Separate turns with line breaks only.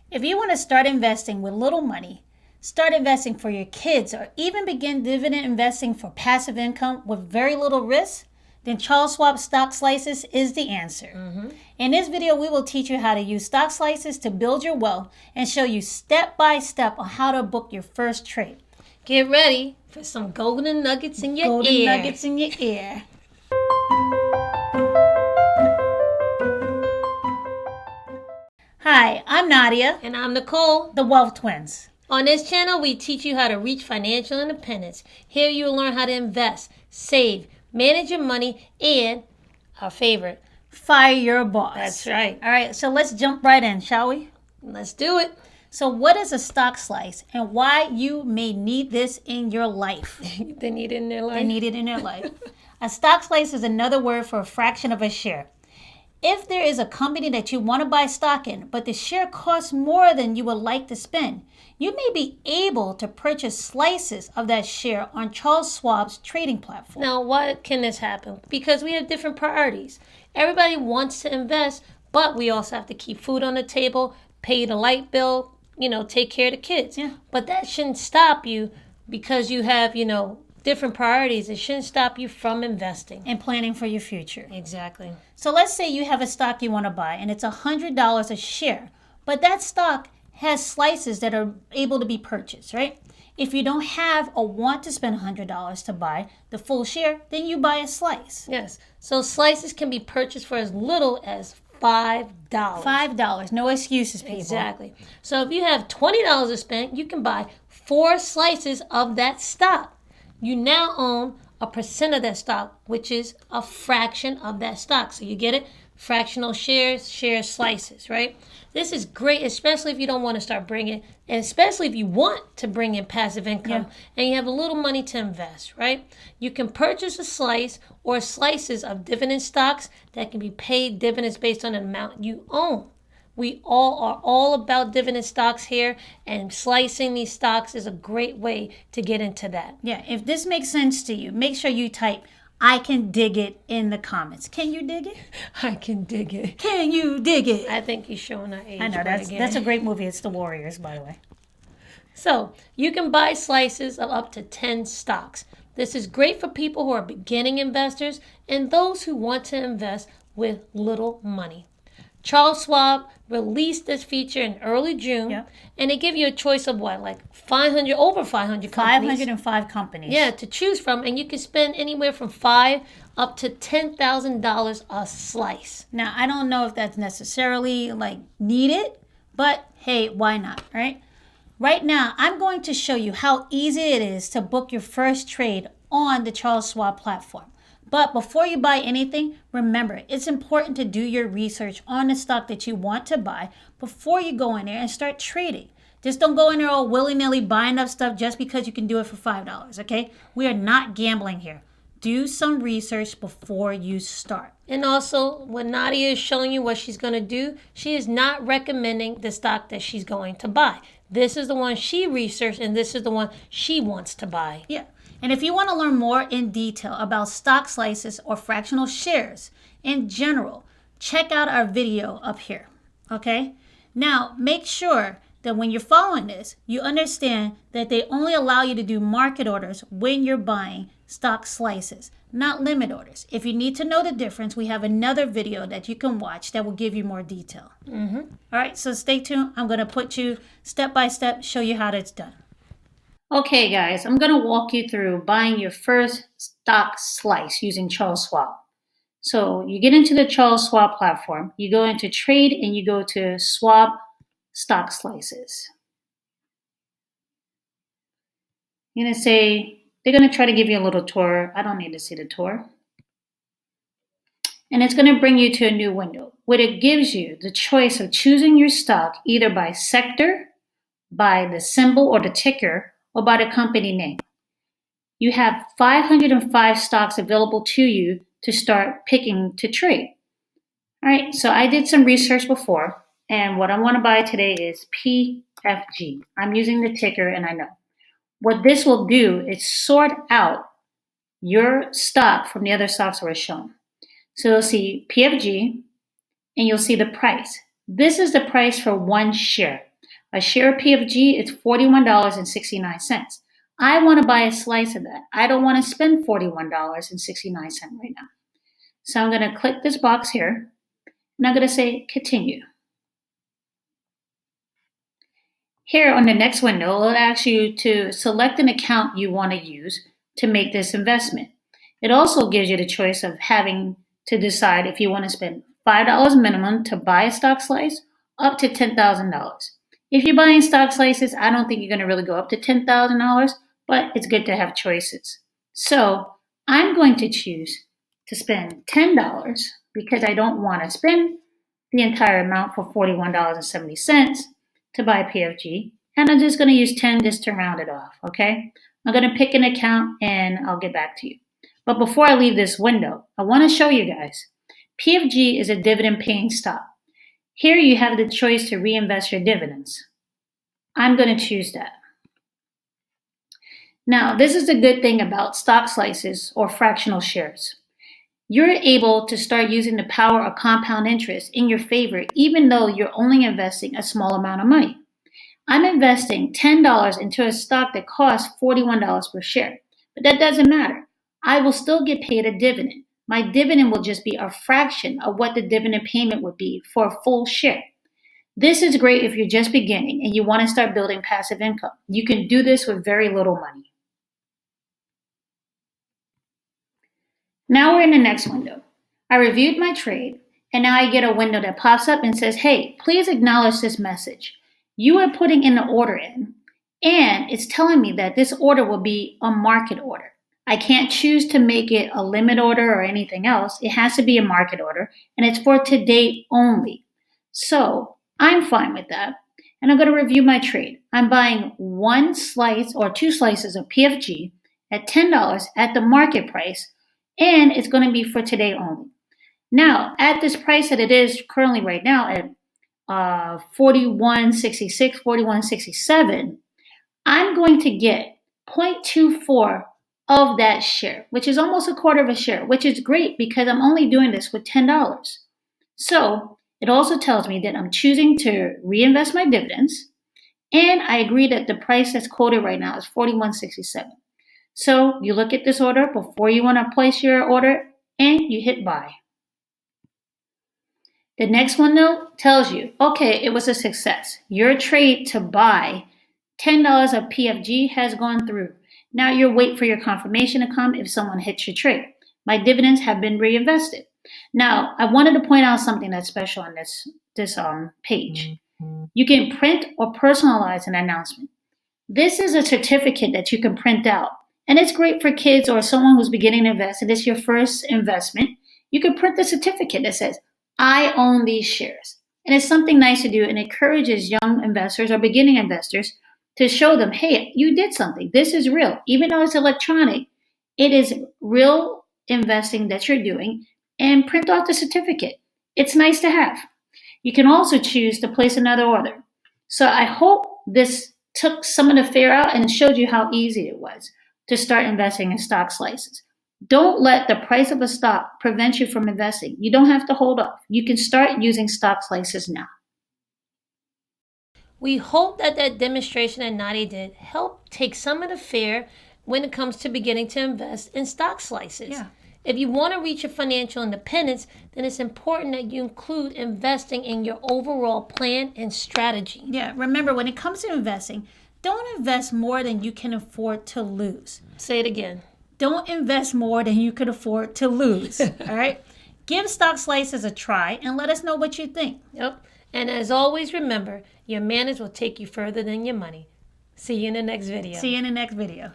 If you want to start investing with little money, start investing for your kids, or even begin dividend investing for passive income with very little risk, then Charles Schwab Stock Slices is the answer. In this video, we will teach you how to use stock slices to build your wealth and show you step by step on how to book your first trade.
Get ready for some golden nuggets in your
Golden
ear.
nuggets in your ear. Hi, I'm Nadia,
And I'm Nicole.
the Wealth Twins.
On this channel, we teach you how to reach financial independence. Here you will learn how to invest, save, manage your money, and our favorite,
Fire your boss.
That's right.
All right, so let's jump right in, shall we?
Let's do it.
So, what is a stock slice and why you may need this in your life?
They need it in their life.
They need it in their life. A stock slice is another word for a fraction of a share. If there is a company that you want to buy stock in, but the share costs more than you would like to spend, you may be able to purchase slices of that share on Charles Schwab's trading platform.
Now, why can this happen? Because we have different priorities. Everybody wants to invest, but we also have to keep food on the table, pay the light bill, take care of the kids.
Yeah.
But that shouldn't stop you because you have, different priorities. It shouldn't stop you from investing.
And planning for your future.
Exactly.
So let's say you have a stock you want to buy and it's $100 a share, but that stock has slices that are able to be purchased, right? If you don't have or want to spend $100 to buy the full share, then you buy a slice.
Yes. So slices can be purchased for as little as $5.
$5. No excuses, people.
Exactly. So if you have $20 to spend, you can buy 4 slices of that stock. You now own a percent of that stock, which is a fraction of that stock. So you get it? Fractional shares, share slices, right? This is great, especially if you don't want to start bringing, and especially if you want to bring in passive income and you have a little money to invest, right? You can purchase a slice or slices of dividend stocks that can be paid dividends based on the amount you own. We all are all about dividend stocks here, and slicing these stocks is a great way to get into that.
Yeah, if this makes sense to you, make sure you type "I can dig it" in the comments. Can you dig it?
I can dig it.
Can you dig it?
I think he's showing our age.
I know,
again.
that's a great movie. It's The Warriors, by the way.
So you can buy slices of up to 10 stocks. This is great for people who are beginning investors and those who want to invest with little money. Charles Schwab released this feature in early June, and they give you a choice of what, like over 500 companies?
505 companies.
Yeah, to choose from, and you can spend anywhere from $5,000 up to $10,000 a slice.
Now, I don't know if that's necessarily needed, but hey, why not, right? Right now, I'm going to show you how easy it is to book your first trade on the Charles Schwab platform. But before you buy anything, remember, it's important to do your research on the stock that you want to buy before you go in there and start trading. Just don't go in there all willy-nilly buying up stuff just because you can do it for $5, okay? We are not gambling here. Do some research before you start.
And also, when Nadia is showing you what she's going to do, she is not recommending the stock that she's going to buy. This is the one she researched, and this is the one she wants to buy.
Yeah. And if you want to learn more in detail about stock slices or fractional shares in general, check out our video up here, okay? Now, make sure that when you're following this, you understand that they only allow you to do market orders when you're buying stock slices, not limit orders. If you need to know the difference, we have another video that you can watch that will give you more detail. All right, so stay tuned. I'm going to put you step by step, show you how that's done. Okay, guys, I'm going to walk you through buying your first stock slice using Charles Schwab. So you get into the Charles Schwab platform, you go into trade, and you go to Schwab stock slices. You're going to say, they're going to try to give you a little tour. I don't need to see the tour. And it's going to bring you to a new window where it gives you the choice of choosing your stock either by sector, by the symbol or the ticker, or by the company name. You have 505 stocks available to you to start picking to trade. All right, so I did some research before, and what I want to buy today is PFG. I'm using the ticker, and I know. What this will do is sort out your stock from the other stocks that were shown. So you'll see PFG, and you'll see the price. This is the price for one share. A share of PFG is $41.69. I want to buy a slice of that. I don't want to spend $41.69 right now. So I'm going to click this box here, and I'm going to say continue. Here on the next window, it'll ask you to select an account you want to use to make this investment. It also gives you the choice of having to decide if you want to spend $5 minimum to buy a stock slice, up to $10,000. If you're buying stock slices, I don't think you're going to really go up to $10,000, but it's good to have choices. So I'm going to choose to spend $10 because I don't want to spend the entire amount for $41.70 to buy PFG. And I'm just going to use 10 just to round it off, okay? I'm going to pick an account and I'll get back to you. But before I leave this window, I want to show you guys. PFG is a dividend paying stock. Here you have the choice to reinvest your dividends. I'm going to choose that. Now, this is the good thing about stock slices or fractional shares. You're able to start using the power of compound interest in your favor, even though you're only investing a small amount of money. I'm investing $10 into a stock that costs $41 per share, but that doesn't matter. I will still get paid a dividend. My dividend will just be a fraction of what the dividend payment would be for a full share. This is great if you're just beginning and you want to start building passive income. You can do this with very little money. Now we're in the next window. I reviewed my trade, and now I get a window that pops up and says, hey, please acknowledge this message. You are putting in the order in, and it's telling me that this order will be a market order. I can't choose to make it a limit order or anything else. It has to be a market order, and it's for today only. So I'm fine with that, and I'm going to review my trade. I'm buying one slice or two slices of PFG at $10 at the market price, and it's going to be for today only. Now, at this price that it is currently right now at $41.66, $41.67, I'm going to get 0.24 of that share, which is almost a quarter of a share, which is great because I'm only doing this with $10. So it also tells me that I'm choosing to reinvest my dividends, and I agree that the price that's quoted right now is $41.67. So you look at this order before you want to place your order and you hit buy. The next one though tells you, okay, it was a success. Your trade to buy $10 of PFG has gone through. Now you wait for your confirmation to come if someone hits your trade. My dividends have been reinvested. Now, I wanted to point out something that's special on this page. You can print or personalize an announcement. This is a certificate that you can print out. And it's great for kids or someone who's beginning to invest, and it's your first investment. You can print the certificate that says, I own these shares. And it's something nice to do and encourages young investors or beginning investors to show them, hey, you did something. This is real. Even though it's electronic, it is real investing that you're doing, and print off the certificate. It's nice to have. You can also choose to place another order. So I hope this took some of the fear out and showed you how easy it was to start investing in stock slices. Don't let the price of a stock prevent you from investing. You don't have to hold off. You can start using stock slices now.
We hope that demonstration that Nadia did helped take some of the fear when it comes to beginning to invest in stock slices.
Yeah.
If you want to reach your financial independence, then it's important that you include investing in your overall plan and strategy.
Yeah, remember, when it comes to investing, don't invest more than you can afford to lose.
Say it again.
Don't invest more than you could afford to lose. All right? Give stock slices a try and let us know what you think.
Yep. And as always, remember, your manners will take you further than your money. See you in the next video.
See you in the next video.